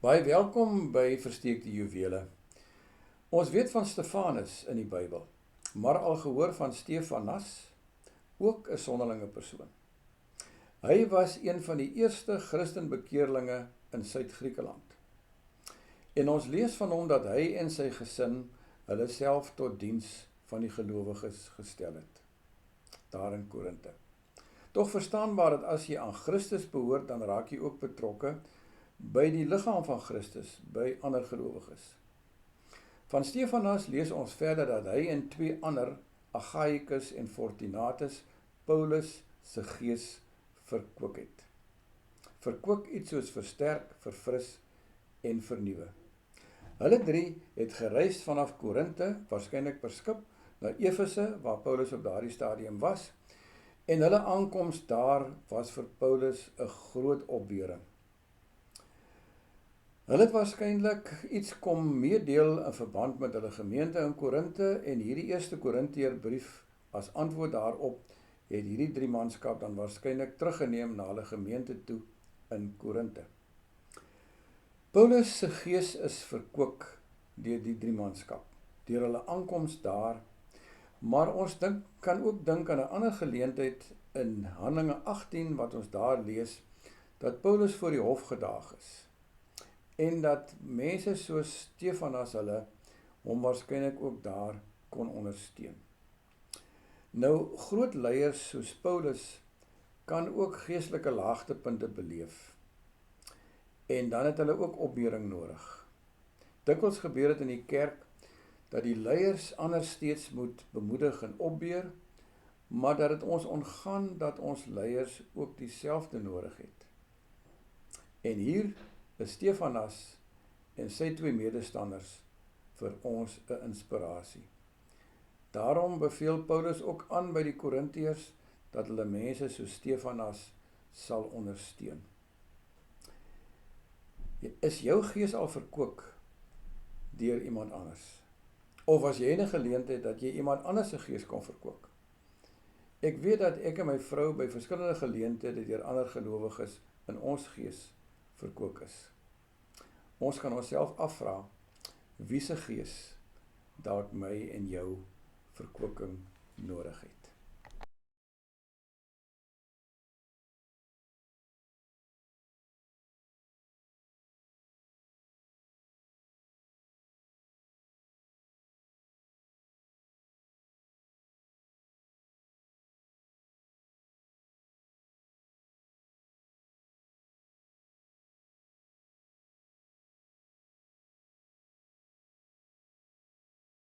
Baie welkom by Versteekte Juwele. Ons weet van Stefanus in die Bybel, maar al gehoor van Stefanas, ook 'n sonderlinge persoon. Hy was een van die eerste Christenbekeerlinge in Suid-Griekeland. En ons lees van hom dat hy en sy gesin hulle self tot diens van die gelowiges gestel het, daar in Korinthe. Tog verstaanbaar dat as jy aan Christus behoort, dan raak jy ook betrokke by die liggaam van Christus, by ander gelowiges. Van Stefanas lees ons verder dat hy en twee ander, Agaikus en Fortunatus, Paulus se gees verkwik het. Verkwik iets soos versterk, verfris en vernuwe. Hulle drie het gereis vanaf Korinthe, waarskynlik per skip, na Efese, waar Paulus op daardie stadium was, en hulle aankoms daar was vir Paulus 'n groot opbeuring. Hulle het waarskynlik iets kom meedeel in verband met hulle gemeente in Korinthe, en hierdie eerste Korinteërbrief as antwoord daarop het hierdie drie manskap dan waarskynlik teruggeneem na hulle gemeente toe in Korinthe. Paulus se gees is verkwik deur die drie manskap, deur hulle aankoms daar, maar ons kan ook dink aan 'n ander geleentheid in Handelinge 18 wat ons daar lees, dat Paulus voor die hof gedaag is, en dat mense soos Stefanas hulle hom waarskynlik ook daar kon ondersteun. Nou, groot leiers soos Paulus kan ook geestelike laagtepunte beleef, en dan het hulle ook opbeuring nodig. Dikwels gebeur dit in die kerk, dat die leiers ander steeds moet bemoedig en opbeur, maar dat het ons ontgaan dat ons leiers ook dieselfde nodig het. En hier is Stefanas en sy twee medestanders vir ons 'n inspirasie. Daarom beveel Paulus ook aan by die Korintiërs dat hulle mense soos Stefanas sal ondersteun. Is jou gees al verkwik deur iemand anders? Of was jy in 'n geleentheid dat jy iemand anders se gees kon verkwik? Ek weet dat ek en my vrou by verskillende geleenthede deur ander gelowiges in ons gees verkwik is. Ons kan onsself afvra, wie se gees dalk my en jou verkwikking nodig